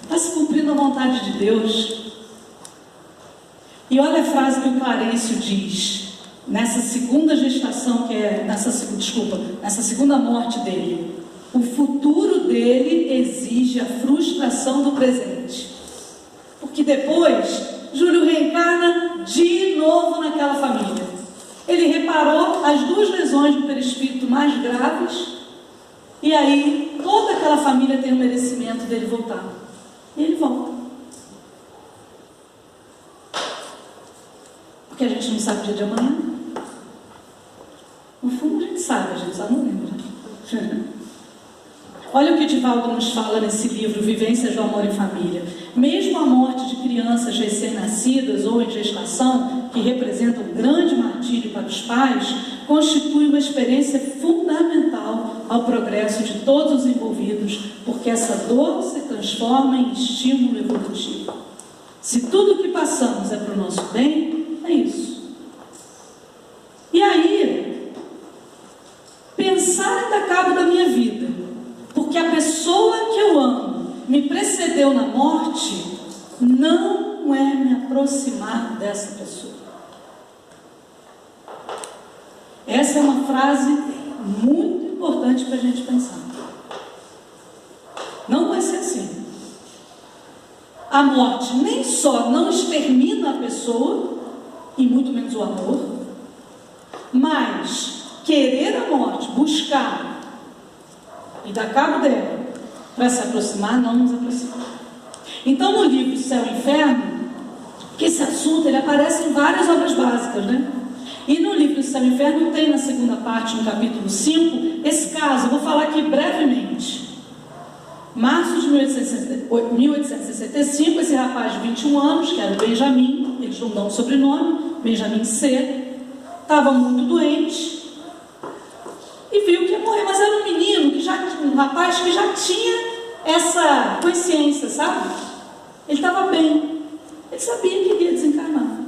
S2: está se cumprindo a vontade de Deus. E olha a frase que o Clarencio diz, nessa segunda gestação, nessa segunda morte dele: o futuro dele exige a frustração do presente. Porque depois, Júlio reencarna de novo naquela família. Ele reparou as duas lesões do perispírito mais graves, e aí toda aquela família tem o merecimento dele voltar. E ele volta. Porque a gente não sabe o dia de amanhã. No fundo a gente sabe, a gente só não lembra. Olha o que Divaldo nos fala nesse livro, Vivências do Amor em Família. Mesmo a morte de crianças recém-nascidas ou em gestação, que representa um grande martírio para os pais, constitui uma experiência fundamental ao progresso de todos os envolvidos, porque essa dor se transforma em estímulo evolutivo. Se tudo o que passamos é para o nosso bem, é isso. E aí, pensar em dar cabo da minha vida, porque a pessoa que eu amo me precedeu na morte, não é me aproximar dessa pessoa. Essa é uma frase muito importante para a gente pensar. Não vai ser assim. A morte nem só não extermina a pessoa, e muito menos o amor, mas querer a morte, buscar e dar cabo dela para se aproximar, não nos aproxima. Então, no livro Céu e Inferno, que esse assunto ele aparece em várias obras básicas, né? E no livro Céu e Inferno tem na segunda parte, no capítulo 5, esse caso. Eu vou falar aqui brevemente. Março de 1865, esse rapaz de 21 anos, que era o Benjamin, eles não dão sobrenome, Benjamin C., estava muito doente e viu que ia morrer, mas era um menino, um rapaz que já tinha essa consciência, sabe? Ele estava bem, ele sabia que ele ia desencarnar.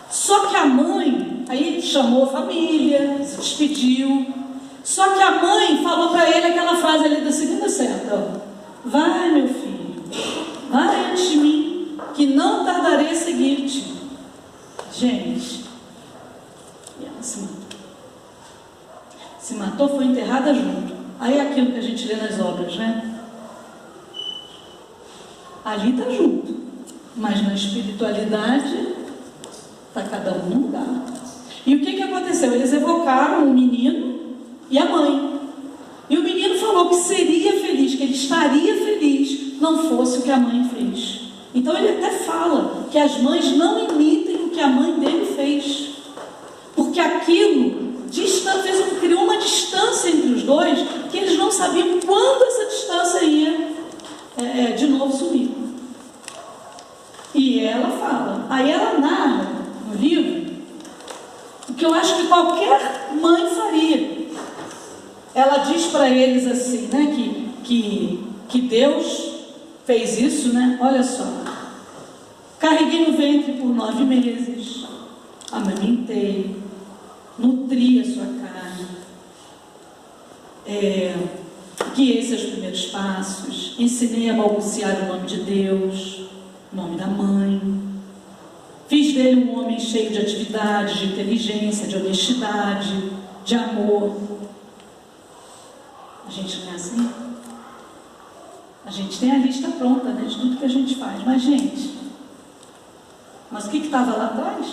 S2: Só que a mãe, aí ele chamou a família, se despediu, só que a mãe falou para ele aquela frase ali da segunda certa, ó: vai, meu filho, vai antes de mim, que não tardarei a seguir-te. Gente, e ela se matou. Se matou, foi enterrada junto. Aí é aquilo que a gente lê nas obras, né? Ali está junto, mas na espiritualidade está cada um num lugar. E o que aconteceu? Eles evocaram o menino e a mãe. E o menino falou que seria feliz, que ele estaria feliz, não fosse o que a mãe fez. Então ele até fala que as mães não imitem o que a mãe dele fez, porque aquilo criou uma distância entre os dois, que eles não sabiam quando essa distância ia de novo sumir. E ela fala, aí ela narra no livro o que eu acho que qualquer mãe faria. Ela diz para eles assim, né, que Deus fez isso, né? Olha só: carreguei no ventre por 9 meses, amamentei, nutri a sua carne, guiei seus primeiros passos, ensinei a balbuciar o nome de Deus, o nome da mãe, fiz dele um homem cheio de atividade, de inteligência, de honestidade, de amor. A gente não é assim? A gente tem a lista pronta, né, de tudo que a gente faz. Mas, gente, o que estava lá atrás?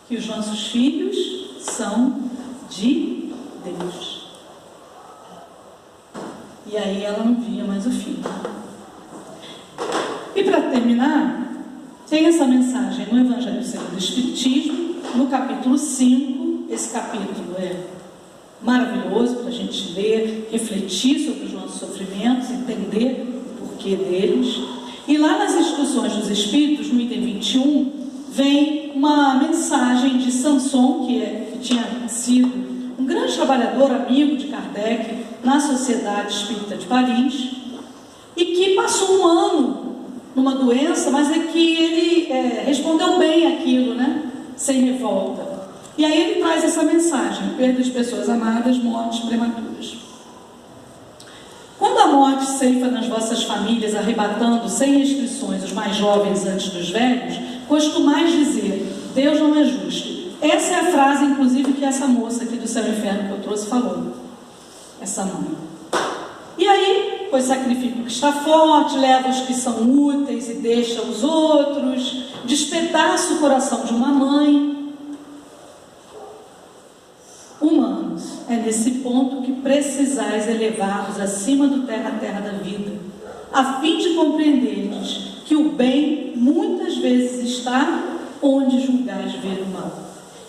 S2: Que os nossos filhos são de Deus. E aí ela não via mais o filho. E para terminar, tem essa mensagem no Evangelho segundo o Espiritismo, no capítulo 5. Esse capítulo é maravilhoso para a gente ler, refletir sobre os nossos sofrimentos, entender o porquê deles. E lá nas Instruções dos Espíritos, no item 21, vem uma mensagem de Sanson, que tinha sido um grande trabalhador, amigo de Kardec, na Sociedade Espírita de Paris, e que passou um ano numa doença, mas é que ele respondeu bem aquilo, né? Sem revolta. E aí ele traz essa mensagem: perda de pessoas amadas, mortes prematuras. Quando a morte ceifa nas vossas famílias, arrebatando sem restrições os mais jovens antes dos velhos, costumais dizer: Deus não é justo. Essa é a frase, inclusive, que essa moça aqui do Céu e Inferno que eu trouxe falou. Essa mãe. E aí, pois sacrifica o que está forte, leva os que são úteis e deixa os outros, despedaça o coração de uma mãe. Humanos, é nesse ponto que precisais elevar-vos acima do terra-terra da vida, a fim de compreenderdes que o bem muitas vezes está onde julgais ver o mal,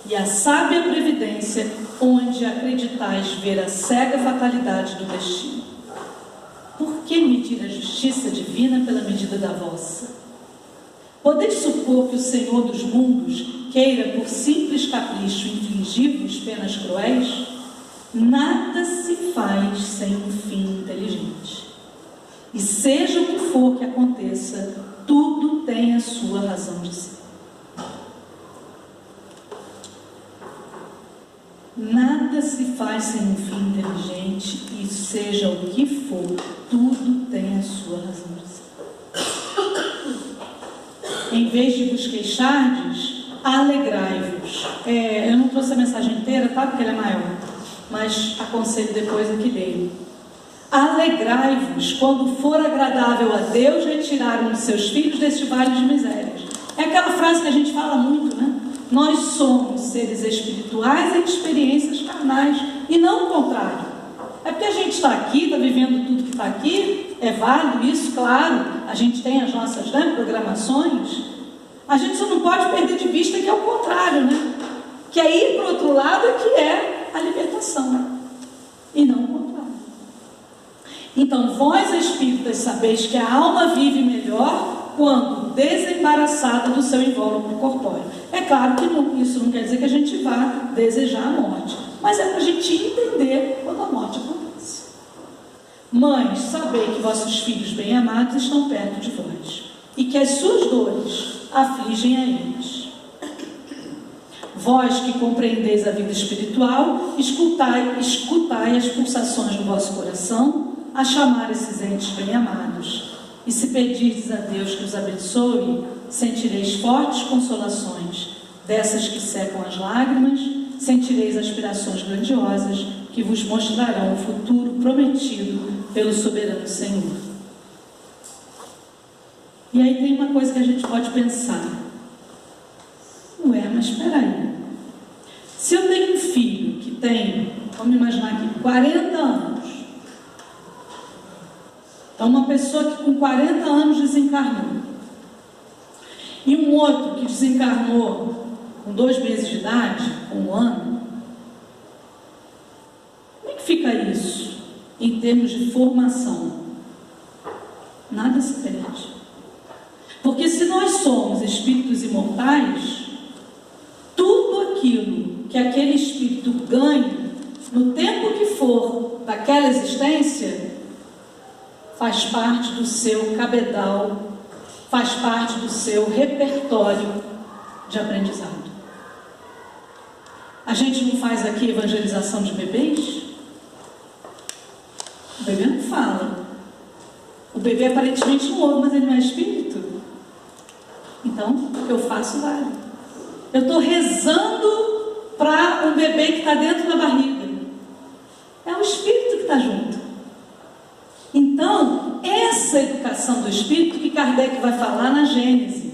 S2: e a sábia previdência onde acreditais ver a cega fatalidade do destino. Por que medir a justiça divina pela medida da vossa? Podeis supor que o Senhor dos mundos queira, por simples capricho, infligir-vos penas cruéis? Nada se faz sem um fim inteligente. E seja o que for que aconteça, tudo tem a sua razão de ser. Nada se faz sem um fim inteligente, e seja o que for, tudo tem a sua razão de ser. Em vez de vos queixardes, alegrai-vos. Eu não trouxe a mensagem inteira, tá? Porque ela é maior, mas aconselho depois a que leio. Alegrai-vos quando for agradável a Deus retirar um de seus filhos deste vale de misérias. É aquela frase que a gente fala muito, né? Nós somos seres espirituais em experiências carnais, e não o contrário. É porque a gente está aqui, está vivendo tudo que está aqui, é válido isso, claro, a gente tem as nossas, né, programações. A gente só não pode perder de vista que é o contrário, né? Que é ir para o outro lado, que é a libertação, e não o contrário. Então, vós espíritas sabeis que a alma vive melhor quando desembaraçada do seu invólucro corpóreo. É claro que isso não quer dizer que a gente vá desejar a morte, mas é para a gente entender quando a morte acontece. Mães, sabei que vossos filhos bem-amados estão perto de vós, e que as suas dores afligem a eles. Vós que compreendeis a vida espiritual, escutai as pulsações do vosso coração a chamar esses entes bem-amados. E se pedirdes a Deus que os abençoe, sentireis fortes consolações, dessas que secam as lágrimas, sentireis aspirações grandiosas que vos mostrarão o futuro prometido pelo soberano Senhor. E aí tem uma coisa que a gente pode pensar. Ué, mas espera aí. Se eu tenho um filho que tem, vamos imaginar aqui, 40 anos. Então, uma pessoa que com 40 anos desencarnou. E um outro que desencarnou com 2 meses de idade, com 1 ano. Como é que fica isso em termos de formação? Nada se perde. Porque se nós somos espíritos imortais, tudo aquilo que aquele espírito ganha, no tempo que for daquela existência, faz parte do seu cabedal, faz parte do seu repertório de aprendizado. A gente não faz aqui evangelização de bebês? O bebê não fala. O bebê aparentemente não ouve, mas ele não é espírito. Então, o que eu faço vale. Eu estou rezando para um bebê que está dentro da barriga. É o espírito que está junto. Então, essa educação do espírito que Kardec vai falar na Gênese.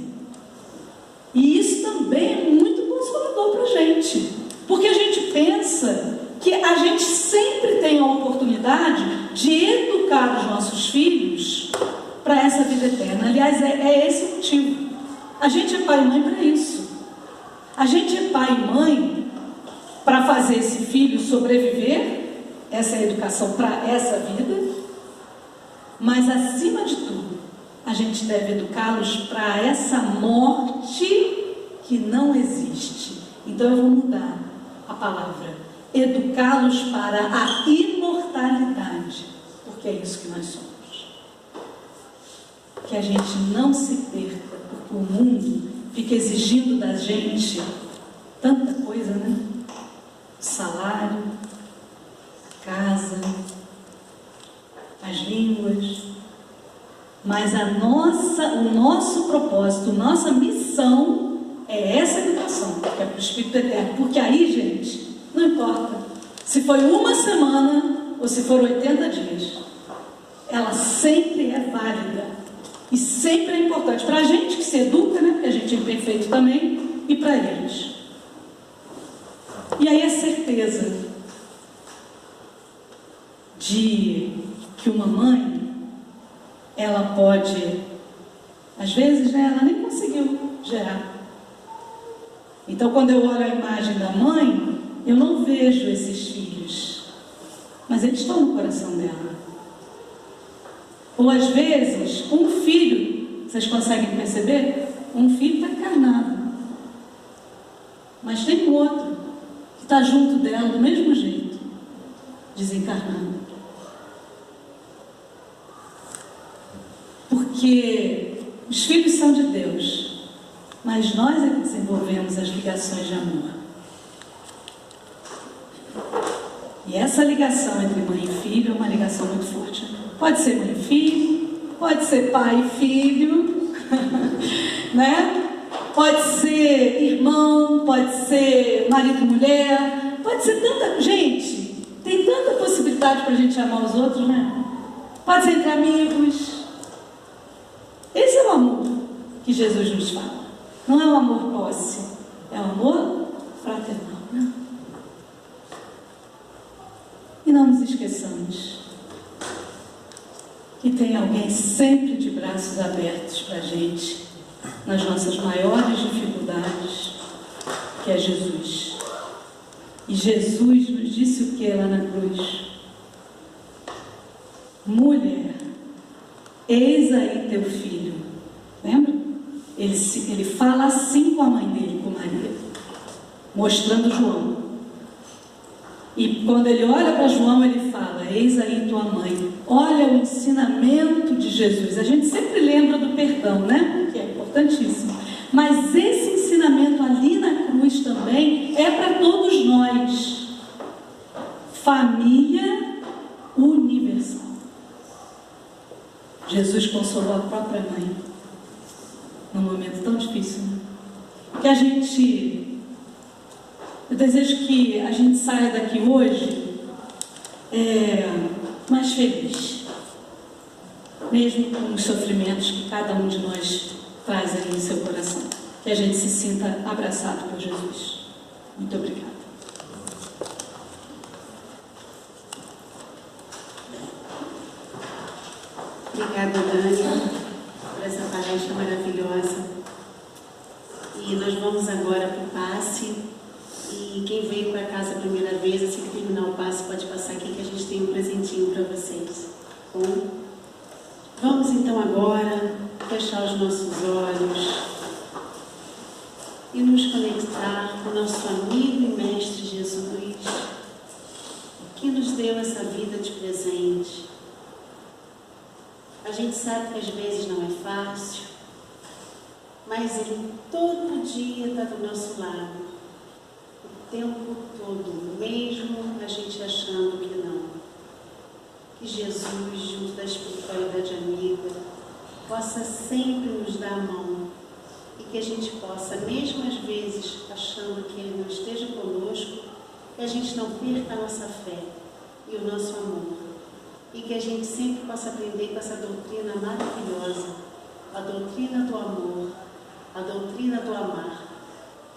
S2: E isso também é muito consolador para a gente. Porque a gente pensa que a gente sempre tem a oportunidade de educar os nossos filhos para essa vida eterna. Aliás, é esse o motivo. A gente é pai e mãe para isso. A gente é pai e mãe para fazer esse filho sobreviver, essa é a educação para essa vida, mas acima de tudo, a gente deve educá-los para essa morte que não existe. Então eu vou mudar a palavra, educá-los para a imortalidade, porque é isso que nós somos. Que a gente não se perca, porque o mundo fica exigindo da gente tanta coisa, né? Salário, a casa, as línguas, mas o nosso propósito, nossa missão é essa educação, que é para o Espírito Eterno. Porque aí, gente, não importa se foi 1 semana ou se foram 80 dias, ela sempre é válida e sempre é importante para a gente que se educa, né? Porque a gente é imperfeito também, e para eles. E aí a certeza de que uma mãe, ela pode, às vezes, né, ela nem conseguiu gerar. Então, quando eu olho a imagem da mãe, eu não vejo esses filhos, mas eles estão no coração dela. Ou às vezes, um filho, vocês conseguem perceber? Um filho está encarnado, mas tem um outro que está junto dela do mesmo jeito, desencarnado. Porque os filhos são de Deus, mas nós é que desenvolvemos as ligações de amor. E essa ligação entre mãe e filho é uma ligação muito forte. Pode ser mãe e filho, pode ser pai e filho, né? Pode ser irmão, pode ser marido e mulher, pode ser tanta gente, tem tanta possibilidade para a gente amar os outros, né? Pode ser entre amigos. Esse é o amor que Jesus nos fala. Não é o amor posse, é o amor fraternal, né? E não nos esqueçamos que tem alguém sempre de braços abertos para a gente, nas nossas maiores dificuldades, que é Jesus. E Jesus nos disse o que lá na cruz? Mulher, eis aí teu filho. Lembra? Ele fala assim com a mãe dele, com Maria, mostrando João. E quando ele olha para João, ele fala: eis aí tua mãe. Olha o ensinamento de Jesus. A gente sempre lembra do perdão, né? Que é importantíssimo. Mas esse ensinamento ali na cruz também é para todos nós. Família universal. Jesus consolou a própria mãe num momento tão difícil, né? Eu desejo que a gente saia daqui hoje mais feliz, mesmo com os sofrimentos que cada um de nós traz aí em seu coração, que a gente se sinta abraçado por Jesus. Muito obrigada.
S1: Obrigada, Dani, por essa palestra maravilhosa. E nós vamos agora para o passe. E quem veio para casa a primeira vez, assim que terminar o passe, pode passar aqui que a gente tem um presentinho para vocês. Bom, vamos então agora fechar os nossos olhos e nos conectar com o nosso amigo e mestre Jesus, que nos deu essa vida de presente. A gente sabe que às vezes não é fácil, mas Ele todo dia está do nosso lado, o tempo todo, mesmo a gente achando que não. Que Jesus, junto da espiritualidade amiga, possa sempre nos dar a mão e que a gente possa, mesmo às vezes achando que Ele não esteja conosco, que a gente não perca a nossa fé e o nosso amor. E que a gente sempre possa aprender com essa doutrina maravilhosa, a doutrina do amor, a doutrina do amar.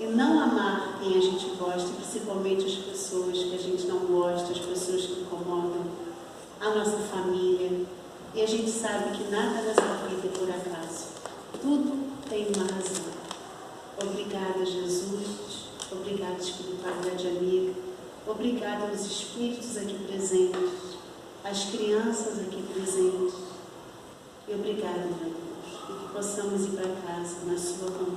S1: E não amar quem a gente gosta, principalmente as pessoas que a gente não gosta, as pessoas que incomodam, a nossa família. E a gente sabe que nada nessa vida é por acaso. Tudo tem uma razão. Obrigada, Jesus. Obrigada, espiritualidade amiga. Obrigada aos espíritos aqui presentes, às crianças aqui presentes. E obrigada, meu Deus. E que possamos ir para casa na sua companhia.